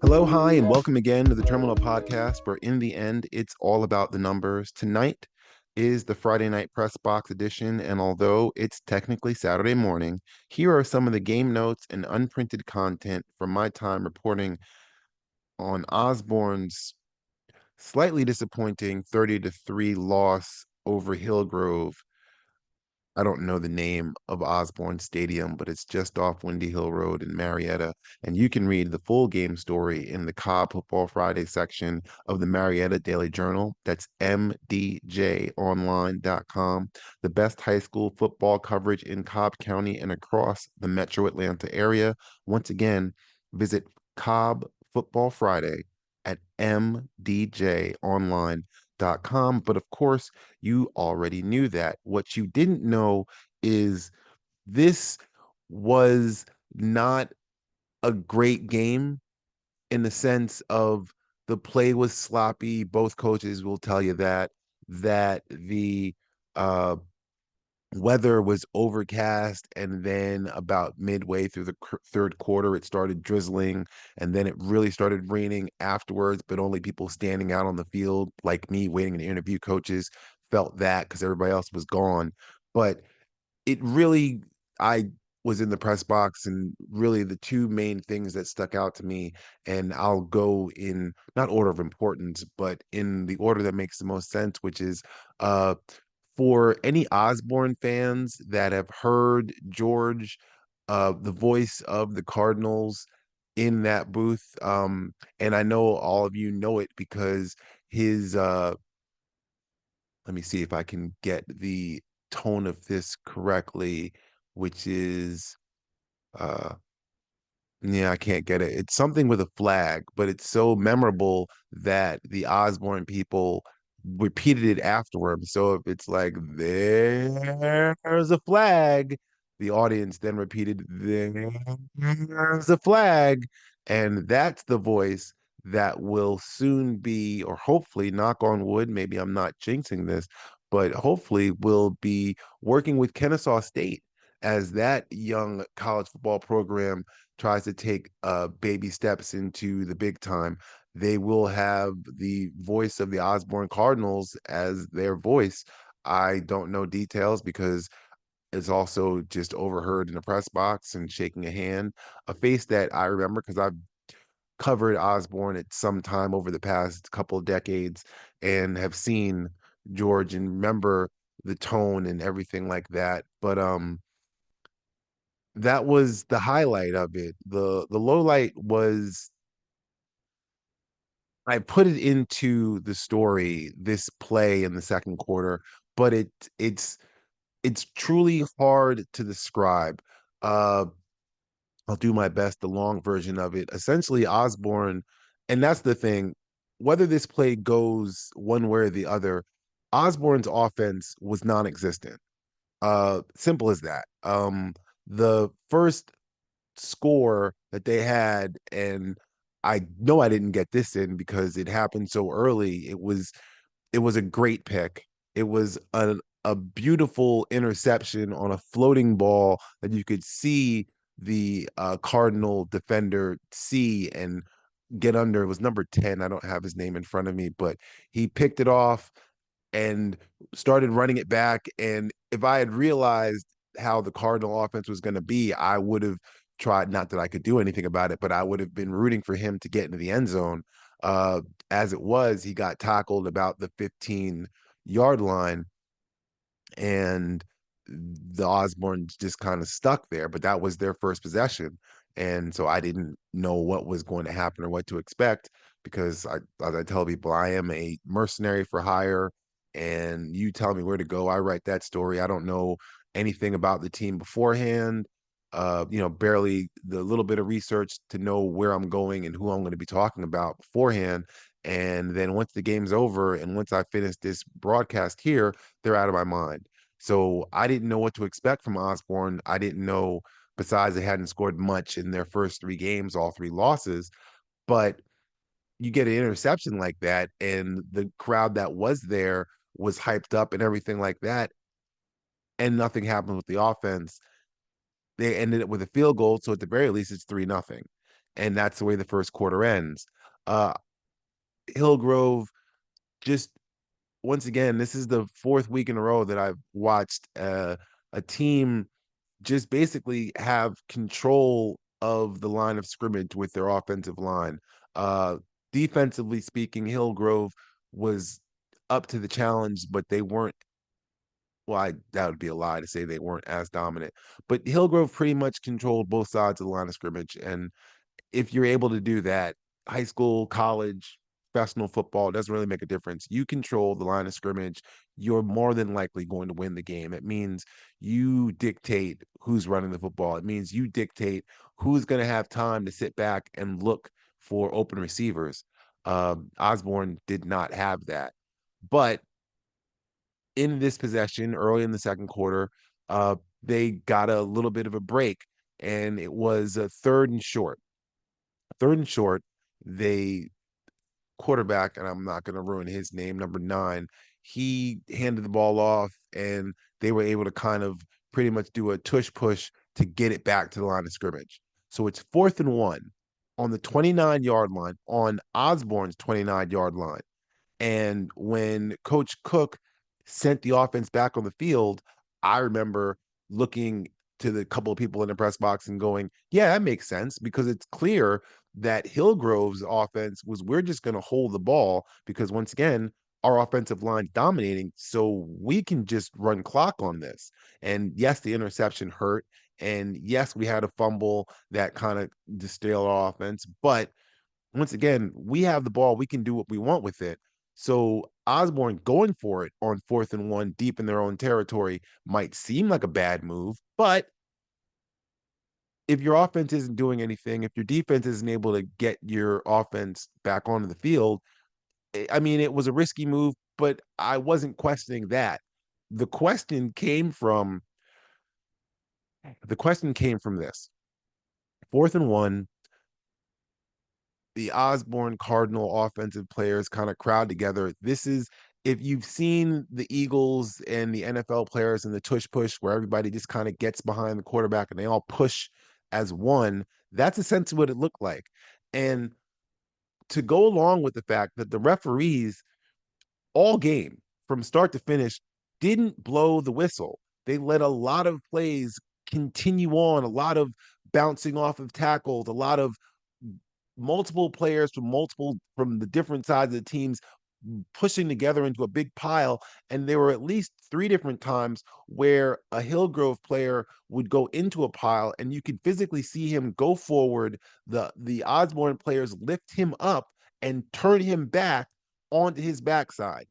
Hello, hi, and welcome again to the Terminal Podcast, where in the end, it's all about the numbers. Tonight is the Friday night press box edition, and although it's technically Saturday morning, here are some of the game notes and unprinted content from my time reporting on Osborne's slightly disappointing 30-3 loss over Hillgrove. I don't know the name of Osborne Stadium, but it's just off Windy Hill Road in Marietta. And you can read the full game story in the Cobb Football Friday section of the Marietta Daily Journal. That's mdjonline.com. The best high school football coverage in Cobb County and across the metro Atlanta area. Once again, visit Cobb Football Friday at mdjonline.com. But of course, you already knew that. What you didn't know is this was not a great game in the sense of the play was sloppy. Both coaches will tell you that the uh weather was overcast, and then about midway through the third quarter it started drizzling, and then it really started raining afterwards, but only people standing out on the field like me waiting to interview coaches felt that because everybody else was gone. But it really, I was in the press box, and really the two main things that stuck out to me, and I'll go in not order of importance, but in the order that makes the most sense, which is uh for any Osborne fans that have heard George, the voice of the Cardinals in that booth. And I know all of you know it because his let me see if I can get the tone of this correctly, which is uh yeah, I can't get it. It's something with a flag, but it's so memorable that the Osborne people repeated it afterward. So if it's like, there's a flag, the audience then repeated, there's a flag. And that's the voice that will soon be, or hopefully, knock on wood, maybe I'm not jinxing this, but hopefully will be working with Kennesaw State as that young college football program tries to take baby steps into the big time. They will have the voice of the Osborne Cardinals as their voice. I don't know details because it's also just overheard in the press box and shaking a hand, a face that I remember because I've covered Osborne at some time over the past couple of decades and have seen George and remember the tone and everything like that. But that was the highlight of it. The low light was I put it into the story, this play in the second quarter, but it's truly hard to describe. Uh I'll do my best, the long version of it. Essentially, Osborne, and that's the thing, whether this play goes one way or the other, Osborne's offense was non-existent. Simple as that. The first score that they had, and I know I didn't get this in because it happened so early. It was a great pick. It was a beautiful interception on a floating ball that you could see the Cardinal defender see and get under. It was number 10. I don't have his name in front of me, but he picked it off and started running it back. And if I had realized how the Cardinal offense was going to be, I would have tried, not that I could do anything about it, but I would have been rooting for him to get into the end zone. Uh, as it was, he got tackled about the 15-yard line, and the Osborne just kind of stuck there, but that was their first possession. And so I didn't know what was going to happen or what to expect because as I tell people, I am a mercenary for hire, and you tell me where to go, I write that story. I don't know anything about the team beforehand. Barely the little bit of research to know where I'm going and who I'm going to be talking about beforehand. And then once the game's over and once I finish this broadcast here, they're out of my mind. So I didn't know what to expect from Osborne. I didn't know, besides they hadn't scored much in their first three games, all three losses. But you get an interception like that, and the crowd that was there was hyped up and everything like that, and nothing happened with the offense. They ended it with a field goal, so at the very least, it's 3-0. and that's the way the first quarter ends. Uh, Hillgrove just once again, this is the fourth week in a row that I've watched a team just basically have control of the line of scrimmage with their offensive line. Uh, Defensively speaking, Hillgrove was up to the challenge, but they weren't. Well, that would be a lie to say they weren't as dominant. But Hillgrove pretty much controlled both sides of the line of scrimmage, and if you're able to do that, high school, college, professional football, it doesn't really make a difference. You control the line of scrimmage, you're more than likely going to win the game. It means you dictate who's running the football. It means you dictate who's going to have time to sit back and look for open receivers. Osborne did not have that. But in this possession, early in the second quarter, they got a little bit of a break, and it was a third and short. Third and short, they quarterback, and I'm not going to ruin his name, number 9, he handed the ball off, and they were able to kind of pretty much do a tush push to get it back to the line of scrimmage. So it's 4th and 1 on the 29-yard line, on Osborne's 29-yard line. And when Coach Cook sent the offense back on the field, I remember looking to the couple of people in the press box and going, yeah, that makes sense, because it's clear that Hillgrove's offense was, we're just going to hold the ball because, once again, our offensive line's dominating. So we can just run clock on this. And yes, the interception hurt. And yes, we had a fumble that kind of derailed our offense. But once again, we have the ball. We can do what we want with it. So Osborne going for it on 4th and 1 deep in their own territory might seem like a bad move, but if your offense isn't doing anything, if your defense isn't able to get your offense back onto the field, I mean, it was a risky move, but I wasn't questioning that. The question came from the question came from this. 4th and 1, the Osborne Cardinal offensive players kind of crowd together. This is, if you've seen the Eagles and the NFL players in the tush push where everybody just kind of gets behind the quarterback and they all push as one, that's essentially what it looked like. And to go along with the fact that the referees all game from start to finish didn't blow the whistle. They let a lot of plays continue on, a lot of bouncing off of tackles, a lot of multiple players from the different sides of the teams pushing together into a big pile. And there were at least 3 different times where a Hillgrove player would go into a pile and you could physically see him go forward. The Osborne players lift him up and turn him back onto his backside.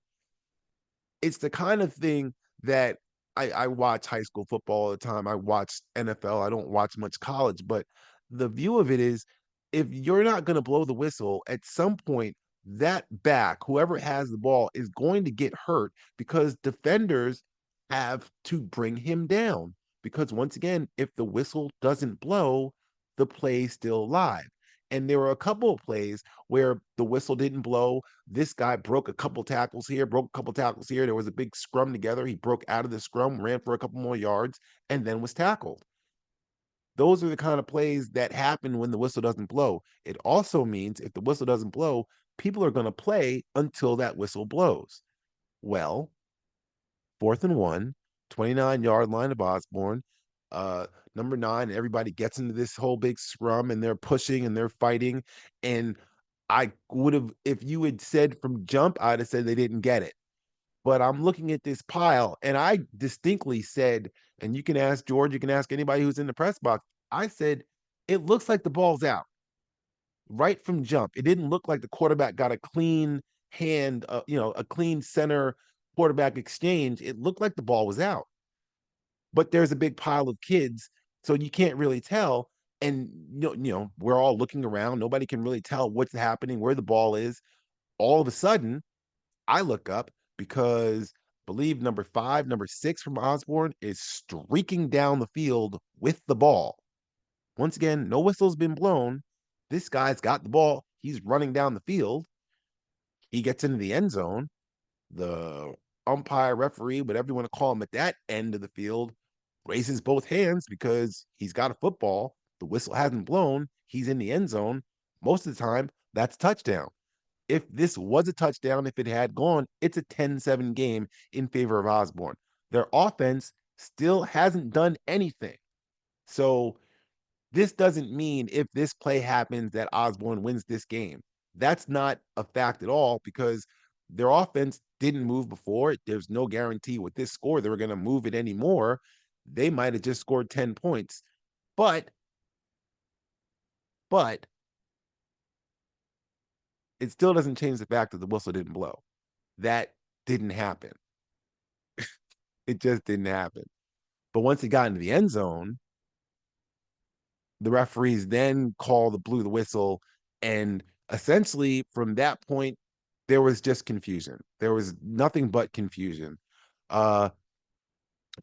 It's the kind of thing that I watch high school football all the time. I watch NFL. I don't watch much college, but the view of it is, if you're not going to blow the whistle, at some point, that back, whoever has the ball, is going to get hurt because defenders have to bring him down. Because once again, if the whistle doesn't blow, the play's still live. And there were a couple of plays where the whistle didn't blow. This guy broke a couple tackles here, broke a couple tackles here. There was a big scrum together. He broke out of the scrum, ran for a couple more yards, and then was tackled. Those are the kind of plays that happen when the whistle doesn't blow. It also means if the whistle doesn't blow, people are going to play until that whistle blows. Well, 4th and 1, 29-yard line of Osborne. Uh, Number 9, everybody gets into this whole big scrum and they're pushing and they're fighting. And I would have, if you had said from jump, I'd have said they didn't get it. But I'm looking at this pile and I distinctly said, and you can ask George, you can ask anybody who's in the press box, I said, it looks like the ball's out right from jump. It didn't look like the quarterback got a clean hand, a clean center quarterback exchange. It looked like the ball was out, but there's a big pile of kids, so you can't really tell. And we're all looking around. Nobody can really tell what's happening, where the ball is. All of a sudden, I look up because I believe number 5, number 6 from Osborne is streaking down the field with the ball. Once again, no whistle's been blown. This guy's got the ball. He's running down the field. He gets into the end zone. The umpire, referee, whatever you want to call him at that end of the field, raises both hands because he's got a football the whistle hasn't blown, he's in the end zone. Most of the time, that's touchdown. If this was a touchdown, if it had gone, it's a 10-7 game in favor of Osborne. Their offense still hasn't done anything. So this doesn't mean if this play happens that Osborne wins this game. That's not a fact at all because their offense didn't move before. There's no guarantee with this score they were going to move it anymore. They might have just scored 10 points. But but it still doesn't change the fact that the whistle didn't blow. That didn't happen. It just didn't happen. But once it got into the end zone, the referees then blew the whistle, and essentially from that point, there was just confusion. There was nothing but confusion. Uh,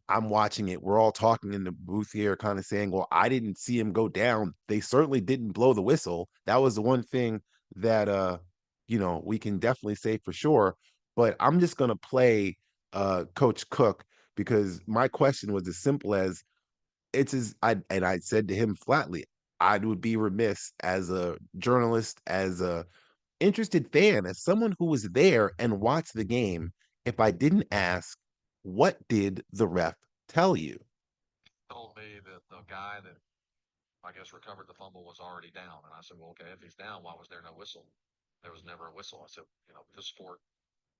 I'm watching it. We're all talking in the booth here, kind of saying, "Well, I didn't see him go down. They certainly didn't blow the whistle." That was the one thing that we can definitely say for sure. But I'm just gonna play Coach Cook because my question was as simple as I said to him flatly, I would be remiss as a journalist, as a interested fan, as someone who was there and watched the game, if I didn't ask, what did the ref tell you? Told me that the guy that I guess recovered the fumble was already down. And I said, well, okay, if he's down, why was there no whistle? There was never a whistle. I said, this sport,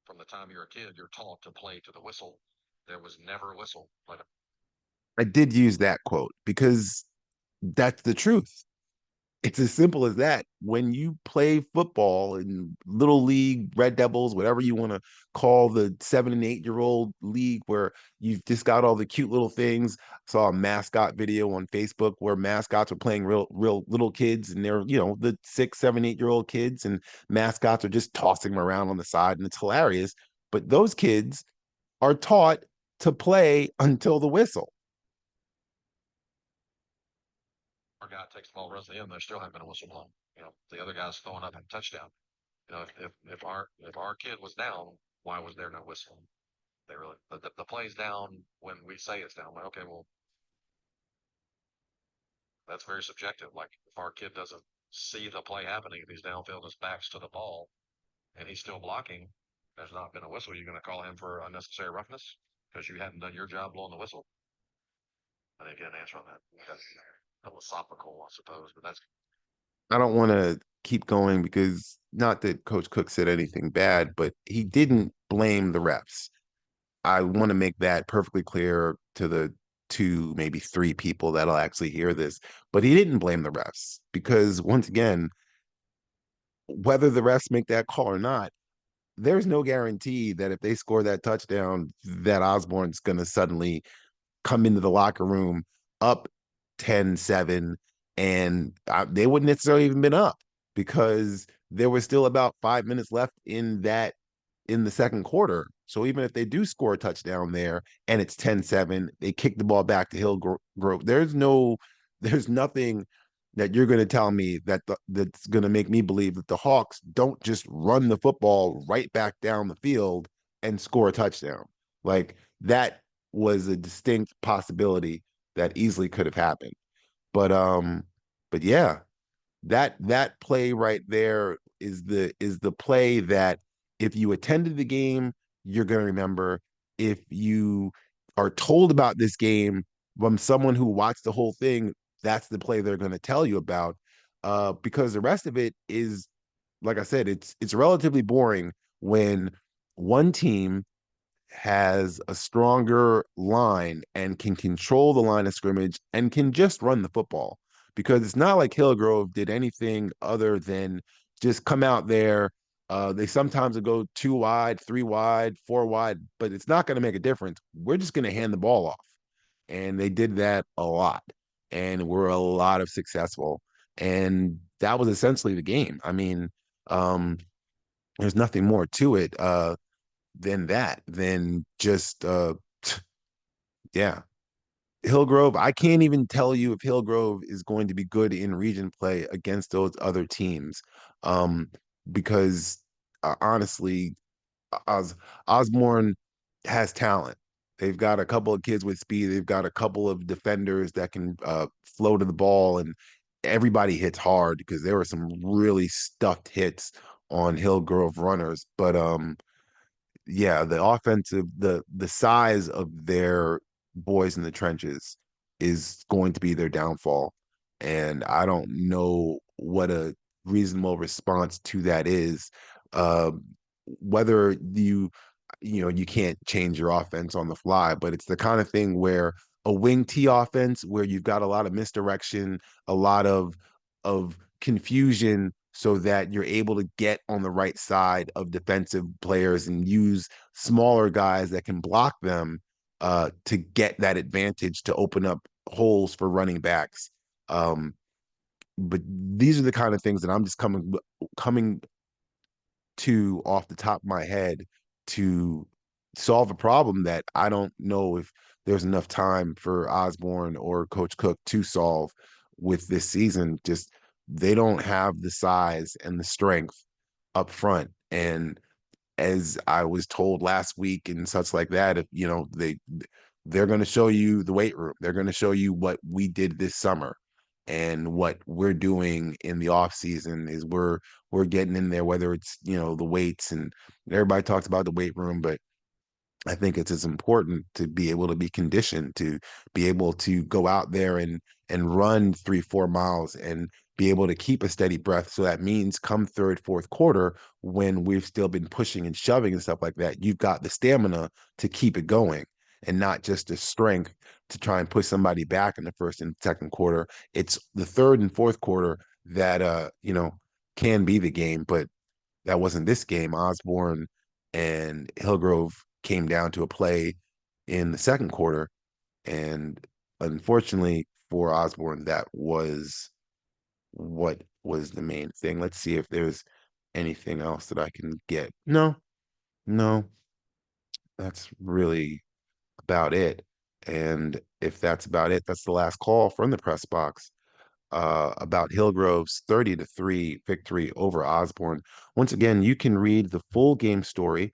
from the time you're a kid, you're taught to play to the whistle. There was never a whistle. But I did use that quote because that's the truth. It's as simple as that. When you play football in little league, Red Devils, whatever you want to call the 7 and 8 year old league, where you've just got all the cute little things. I saw a mascot video on Facebook where mascots were playing real little kids, and they're the 6, 7, 8 year old kids, and mascots are just tossing them around on the side, and it's hilarious. But those kids are taught to play until the whistle. our guy takes the ball, runs the end, there still haven't been a whistle blown. The other guy's throwing up a touchdown. If our kid was down, why was there no whistle? They really the play's down when we say it's down. Like, okay, well, that's very subjective. Like if our kid doesn't see the play happening, if he's downfield, his back's to the ball, and he's still blocking, there's not been a whistle. You're going to call him for unnecessary roughness because you hadn't done your job blowing the whistle? I didn't get an answer on that. That's philosophical, I suppose, but that's I don't want to keep going because not that Coach Cook said anything bad, but he didn't blame the refs. I want to make that perfectly clear to the two, maybe three people that'll actually hear this. But he didn't blame the refs because once again, whether the refs make that call or not, there's no guarantee that if they score that touchdown, that Osborne's going to suddenly come into the locker room up 10-7, and they wouldn't necessarily even been up because there was still about 5 minutes left in the second quarter. So even if they do score a touchdown there and it's 10-7, they kick the ball back to Hillgrove. There's nothing that you're going to tell me that's going to make me believe that the Hawks don't just run the football right back down the field and score a touchdown. Like that was a distinct possibility that easily could have happened. But yeah, that play right there is the play that if you attended the game, you're going to remember. If you are told about this game from someone who watched the whole thing, that's the play they're going to tell you about. Because the rest of it is, like I said, it's relatively boring when one team has a stronger line and can control the line of scrimmage and can just run the football because it's not like Hillgrove did anything other than just come out there. They sometimes will go 2 wide, 3 wide, 4 wide, but it's not going to make a difference. We're just going to hand the ball off. And they did that a lot and were a lot of successful. And that was essentially the game. I mean, um, there's nothing more to it. Than just yeah. Hillgrove, I can't even tell you if Hillgrove is going to be good in region play against those other teams. Um, because honestly, Osborne has talent. They've got a couple of kids with speed. They've got a couple of defenders that can flow to the ball, and everybody hits hard because there were some really stuffed hits on Hillgrove runners. But yeah, the size of their boys in the trenches is going to be their downfall. And I don't know what a reasonable response to that is. Uh, whether you can't change your offense on the fly, but it's the kind of thing where a wing T offense where you've got a lot of misdirection, a lot of confusion so that you're able to get on the right side of defensive players and use smaller guys that can block them to get that advantage to open up holes for running backs. Um, but these are the kind of things that I'm just coming to off the top of my head to solve a problem that I don't know if there's enough time for Osborne or Coach Cook to solve with this season. Just they don't have the size and the strength up front. And as I was told last week and such like that, if they're going to show you the weight room. They're going to show you what we did this summer. And what we're doing in the off season is we're getting in there, whether it's the weights, and everybody talks about the weight room, but I think it's as important to be able to be conditioned to be able to go out there and run 3, 4 miles and be able to keep a steady breath. So that means come third, fourth quarter, when we've still been pushing and shoving and stuff like that, you've got the stamina to keep it going and not just the strength to try and push somebody back in the first and second quarter. It's the third and fourth quarter that can be the game, but that wasn't this game. Osborne and Hillgrove came down to a play in the second quarter, and unfortunately for Osborne, that was what was the main thing. Let's see if there's anything else that I can get. No, no, that's really about it. And if that's about it, that's the last call from the press box about Hillgrove's 30-3 victory over Osborne. Once again, you can read the full game story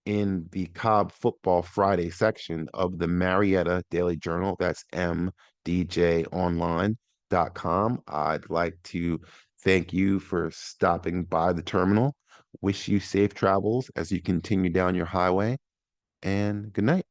in the Cobb Football Friday section of the Marietta Daily Journal. That's mdjonline.com. I'd like to thank you for stopping by the terminal. Wish you safe travels as you continue down your highway, and good night.